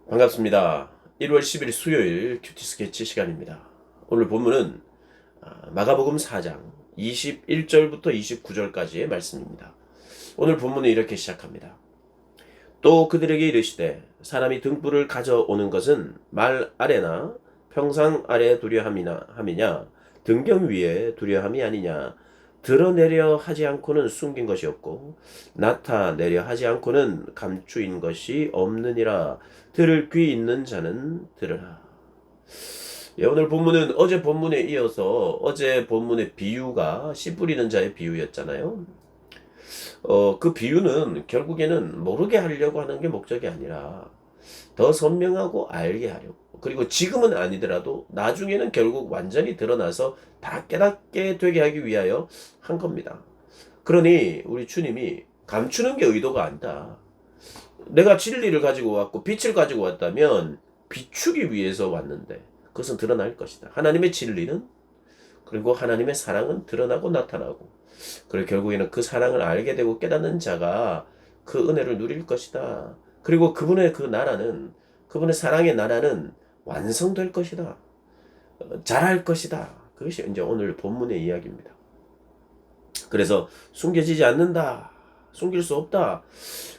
반갑습니다. 1월 10일 수요일 큐티 스케치 시간입니다. 오늘 본문은 마가복음 4장 21절부터 29절까지의 말씀입니다. 오늘 본문은 이렇게 시작합니다. 또 그들에게 이르시되 사람이 등불을 가져오는 것은 말 아래나 평상 아래 두려 함이냐 등경 위에 두려 함이 아니냐. 드러내려 하지 않고는 숨긴 것이 없고 나타내려 하지 않고는 감추인 것이 없느니라. 들을 귀 있는 자는 들으라. 예, 오늘 본문은 어제 본문에 이어서 어제 본문의 비유가 씨 뿌리는 자의 비유였잖아요. 그 비유는 결국에는 모르게 하려고 하는 게 목적이 아니라 더 선명하고 알게 하려고. 그리고 지금은 아니더라도 나중에는 결국 완전히 드러나서 다 깨닫게 되게 하기 위하여 한 겁니다. 그러니 우리 주님이 감추는 게 의도가 아니다. 내가 진리를 가지고 왔고 빛을 가지고 왔다면 비추기 위해서 왔는데 그것은 드러날 것이다. 하나님의 진리는 그리고 하나님의 사랑은 드러나고 나타나고, 그리고 결국에는 그 사랑을 알게 되고 깨닫는 자가 그 은혜를 누릴 것이다. 그리고 그분의 그 나라는, 그분의 사랑의 나라는 완성될 것이다. 잘할 것이다. 그것이 이제 오늘 본문의 이야기입니다. 그래서 숨겨지지 않는다. 숨길 수 없다.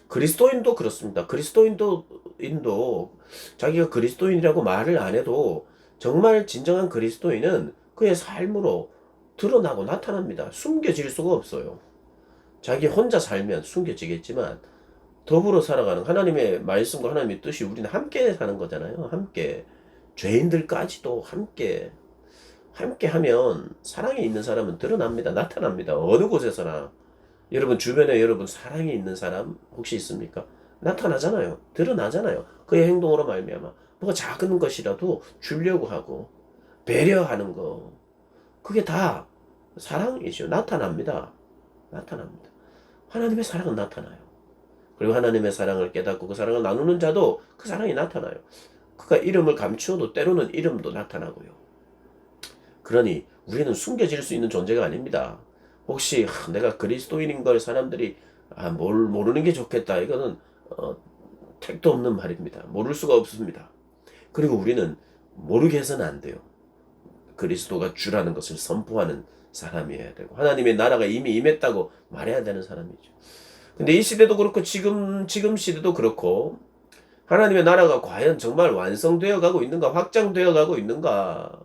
그리스도인도 그렇습니다. 그리스도인도 자기가 그리스도인이라고 말을 안 해도 정말 진정한 그리스도인은 그의 삶으로 드러나고 나타납니다. 숨겨질 수가 없어요. 자기 혼자 살면 숨겨지겠지만 더불어 살아가는 하나님의 말씀과 하나님의 뜻이 우리는 함께 사는 거잖아요. 함께. 죄인들까지도 함께 하면 사랑이 있는 사람은 드러납니다. 나타납니다. 어느 곳에서나. 여러분 주변에 여러분 사랑이 있는 사람 혹시 있습니까? 나타나잖아요. 드러나잖아요. 그의 행동으로 말미암아 뭐가 작은 것이라도 주려고 하고 배려하는 거, 그게 다 사랑이죠. 나타납니다. 나타납니다. 하나님의 사랑은 나타나요. 그리고 하나님의 사랑을 깨닫고 그 사랑을 나누는 자도 그 사랑이 나타나요. 그가 이름을 감추어도 때로는 이름도 나타나고요. 그러니 우리는 숨겨질 수 있는 존재가 아닙니다. 혹시 내가 그리스도인인 걸 사람들이 모르는 게 좋겠다. 이거는 택도 없는 말입니다. 모를 수가 없습니다. 그리고 우리는 모르게 해서는 안 돼요. 그리스도가 주라는 것을 선포하는 사람이어야 되고 하나님의 나라가 이미 임했다고 말해야 되는 사람이죠. 근데 이 시대도 그렇고 지금 시대도 그렇고 하나님의 나라가 과연 정말 완성되어 가고 있는가, 확장되어 가고 있는가,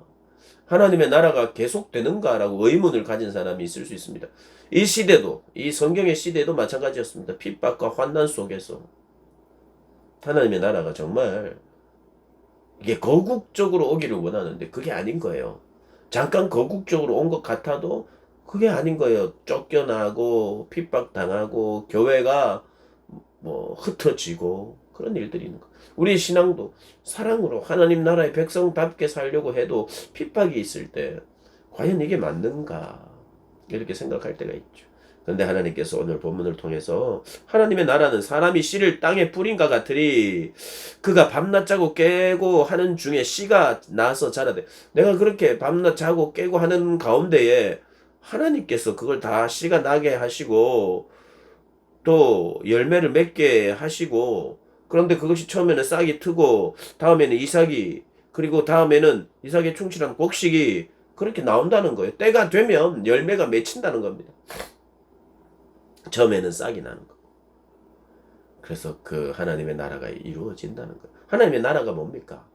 하나님의 나라가 계속되는가라고 의문을 가진 사람이 있을 수 있습니다. 이 시대도, 이 성경의 시대도 마찬가지였습니다. 핍박과 환난 속에서 하나님의 나라가 정말 이게 거국적으로 오기를 원하는데 그게 아닌 거예요. 잠깐 거국적으로 온 것 같아도 그게 아닌 거예요. 쫓겨나고 핍박당하고 교회가 뭐 흩어지고 그런 일들이 있는 거예요. 우리 신앙도 사랑으로 하나님 나라의 백성답게 살려고 해도 핍박이 있을 때 과연 이게 맞는가 이렇게 생각할 때가 있죠. 그런데 하나님께서 오늘 본문을 통해서 하나님의 나라는 사람이 씨를 땅에 뿌린과 같으리 그가 밤낮 자고 깨고 하는 중에 씨가 나서 자라되. 내가 그렇게 밤낮 자고 깨고 하는 가운데에 하나님께서 그걸 다 씨가 나게 하시고 또 열매를 맺게 하시고, 그런데 그것이 처음에는 싹이 트고 다음에는 이삭이, 그리고 다음에는 이삭의 충실한 곡식이 그렇게 나온다는 거예요. 때가 되면 열매가 맺힌다는 겁니다. 처음에는 싹이 나는 거. 그래서 그 하나님의 나라가 이루어진다는 거예요. 하나님의 나라가 뭡니까?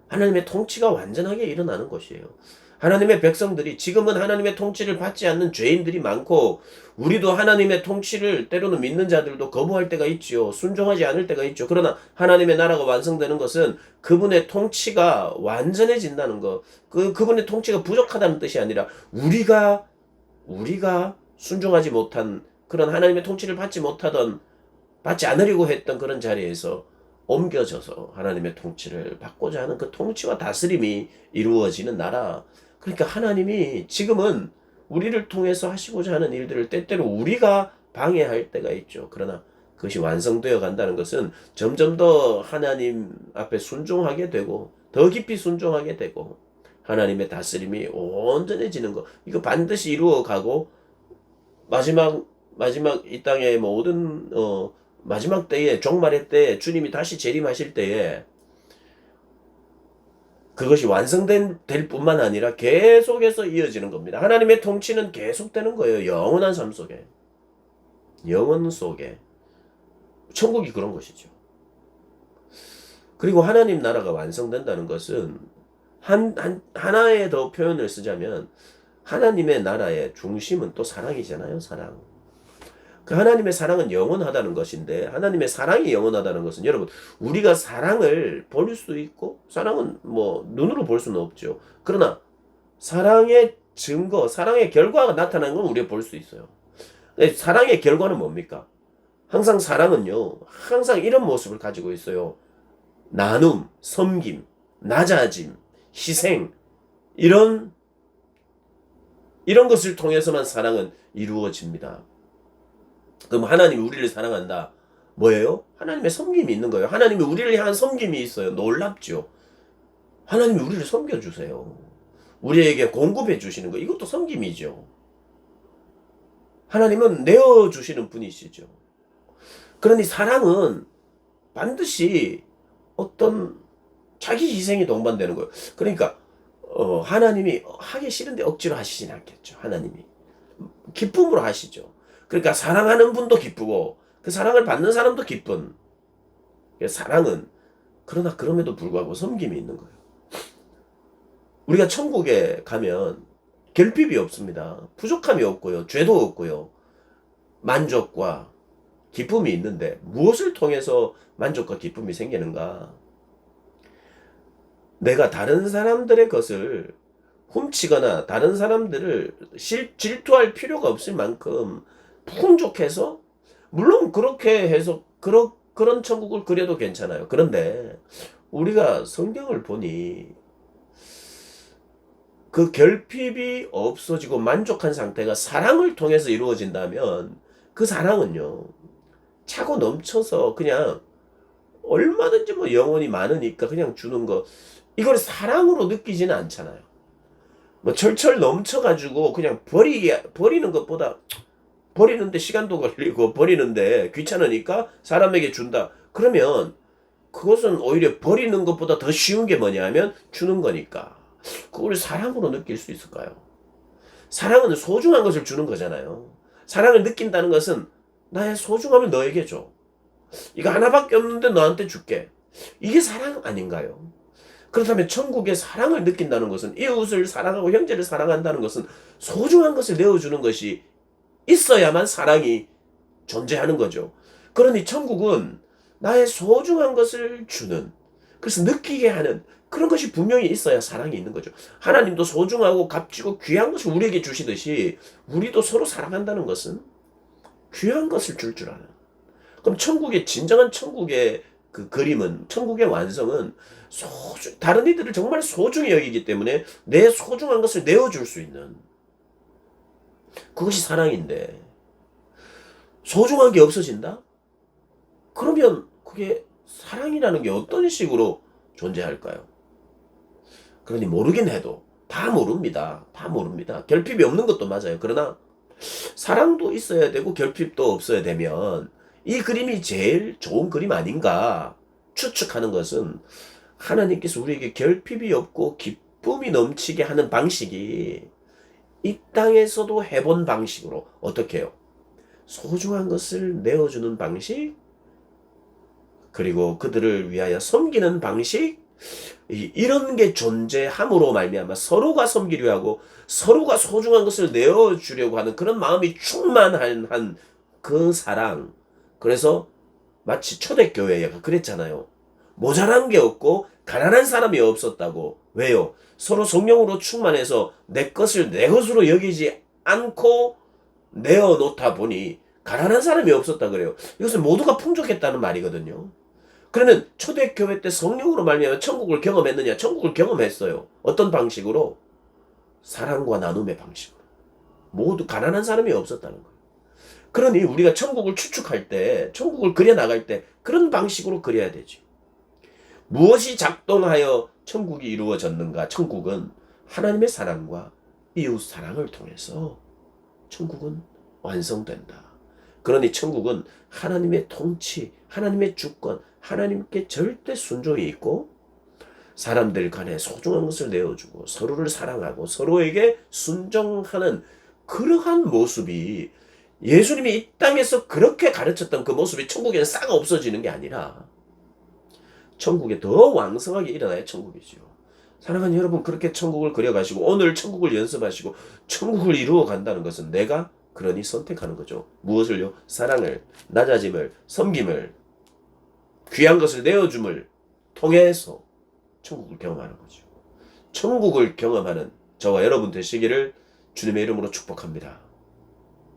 하나님의 통치가 완전하게 일어나는 것이에요. 하나님의 백성들이, 지금은 하나님의 통치를 받지 않는 죄인들이 많고 우리도 하나님의 통치를 때로는 믿는 자들도 거부할 때가 있죠. 순종하지 않을 때가 있죠. 그러나 하나님의 나라가 완성되는 것은 그분의 통치가 완전해진다는 것. 그분의 통치가 부족하다는 뜻이 아니라 우리가 순종하지 못한, 그런 하나님의 통치를 받지 않으려고 했던 그런 자리에서 옮겨져서 하나님의 통치를 받고자 하는 그 통치와 다스림이 이루어지는 나라. 그러니까 하나님이 지금은 우리를 통해서 하시고자 하는 일들을 때때로 우리가 방해할 때가 있죠. 그러나 그것이 완성되어 간다는 것은 점점 더 하나님 앞에 순종하게 되고 더 깊이 순종하게 되고 하나님의 다스림이 온전해지는 것, 이거 반드시 이루어 가고 마지막 이 땅의 모든 마지막 때에, 종말의 때에 주님이 다시 재림하실 때에 그것이 완성될 뿐만 아니라 계속해서 이어지는 겁니다. 하나님의 통치는 계속되는 거예요. 영원한 삶 속에. 영원 속에. 천국이 그런 것이죠. 그리고 하나님 나라가 완성된다는 것은 하나의 더 표현을 쓰자면 하나님의 나라의 중심은 또 사랑이잖아요. 사랑. 그 하나님의 사랑은 영원하다는 것인데 하나님의 사랑이 영원하다는 것은 여러분 우리가 사랑을 볼 수 있고 사랑은 뭐 눈으로 볼 수는 없죠. 그러나 사랑의 증거, 사랑의 결과가 나타나는 건 우리가 볼 수 있어요. 사랑의 결과는 뭡니까? 항상 사랑은요. 항상 이런 모습을 가지고 있어요. 나눔, 섬김, 낮아짐, 희생 이런 것을 통해서만 사랑은 이루어집니다. 그럼 하나님이 우리를 사랑한다. 뭐예요? 하나님의 섬김이 있는 거예요. 하나님이 우리를 향한 섬김이 있어요. 놀랍죠? 하나님이 우리를 섬겨주세요. 우리에게 공급해 주시는 거. 이것도 섬김이죠. 하나님은 내어주시는 분이시죠. 그러니 사랑은 반드시 어떤 자기 희생이 동반되는 거예요. 그러니까 하나님이 하기 싫은데 억지로 하시진 않겠죠. 하나님이 기쁨으로 하시죠. 그러니까 사랑하는 분도 기쁘고 그 사랑을 받는 사람도 기쁜 사랑은 그러나 그럼에도 불구하고 섬김이 있는 거예요. 우리가 천국에 가면 결핍이 없습니다. 부족함이 없고요. 죄도 없고요. 만족과 기쁨이 있는데 무엇을 통해서 만족과 기쁨이 생기는가? 내가 다른 사람들의 것을 훔치거나 다른 사람들을 질투할 필요가 없을 만큼 풍족해서 물론 그렇게 해서 그런 천국을 그려도 괜찮아요. 그런데 우리가 성경을 보니 그 결핍이 없어지고 만족한 상태가 사랑을 통해서 이루어진다면 그 사랑은요 차고 넘쳐서 그냥 얼마든지 뭐 영혼이 많으니까 그냥 주는 거 이걸 사랑으로 느끼지는 않잖아요. 뭐 철철 넘쳐가지고 그냥 버리는 것보다 버리는데 시간도 걸리고 버리는데 귀찮으니까 사람에게 준다. 그러면 그것은 오히려 버리는 것보다 더 쉬운 게 뭐냐 하면 주는 거니까. 그걸 사랑으로 느낄 수 있을까요? 사랑은 소중한 것을 주는 거잖아요. 사랑을 느낀다는 것은 나의 소중함을 너에게 줘. 이거 하나밖에 없는데 너한테 줄게. 이게 사랑 아닌가요? 그렇다면 천국의 사랑을 느낀다는 것은 이웃을 사랑하고 형제를 사랑한다는 것은 소중한 것을 내어주는 것이 있어야만 사랑이 존재하는 거죠. 그러니 천국은 나의 소중한 것을 주는 그래서 느끼게 하는 그런 것이 분명히 있어야 사랑이 있는 거죠. 하나님도 소중하고 값지고 귀한 것을 우리에게 주시듯이 우리도 서로 사랑한다는 것은 귀한 것을 줄 아는. 그럼 천국의 진정한 천국의 그 그림은 천국의 완성은 다른 이들을 정말 소중히 여기기 때문에 내 소중한 것을 내어줄 수 있는 그것이 사랑인데 소중한 게 없어진다? 그러면 그게 사랑이라는 게 어떤 식으로 존재할까요? 그러니 모르긴 해도 다 모릅니다. 다 모릅니다. 결핍이 없는 것도 맞아요. 그러나 사랑도 있어야 되고 결핍도 없어야 되면 이 그림이 제일 좋은 그림 아닌가 추측하는 것은 하나님께서 우리에게 결핍이 없고 기쁨이 넘치게 하는 방식이 이 땅에서도 해본 방식으로 어떻게 해요? 소중한 것을 내어주는 방식 그리고 그들을 위하여 섬기는 방식 이런 게 존재함으로 말미암아 서로가 섬기려 하고 서로가 소중한 것을 내어주려고 하는 그런 마음이 충만한 그 사랑. 그래서 마치 초대교회가 그랬잖아요. 모자란 게 없고 가난한 사람이 없었다고. 왜요? 서로 성령으로 충만해서 내 것을 내 것으로 여기지 않고 내어놓다 보니 가난한 사람이 없었다 그래요. 이것은 모두가 풍족했다는 말이거든요. 그러면 초대교회 때 성령으로 말미암아 천국을 경험했느냐? 천국을 경험했어요. 어떤 방식으로? 사랑과 나눔의 방식으로. 모두 가난한 사람이 없었다는 거예요. 그러니 우리가 천국을 추측할 때, 천국을 그려나갈 때 그런 방식으로 그려야 되지. 무엇이 작동하여 천국이 이루어졌는가? 천국은 하나님의 사랑과 이웃 사랑을 통해서 천국은 완성된다. 그러니 천국은 하나님의 통치, 하나님의 주권, 하나님께 절대 순종이 있고 사람들 간에 소중한 것을 내어주고 서로를 사랑하고 서로에게 순종하는 그러한 모습이 예수님이 이 땅에서 그렇게 가르쳤던 그 모습이 천국에는 싹 없어지는 게 아니라 천국에 더 왕성하게 일어나야 천국이지요. 사랑하는 여러분, 그렇게 천국을 그려가시고 오늘 천국을 연습하시고 천국을 이루어 간다는 것은 내가 그러니 선택하는 거죠. 무엇을요? 사랑을, 낮아짐을, 섬김을, 귀한 것을 내어줌을 통해서 천국을 경험하는 거죠. 천국을 경험하는 저와 여러분 되시기를 주님의 이름으로 축복합니다.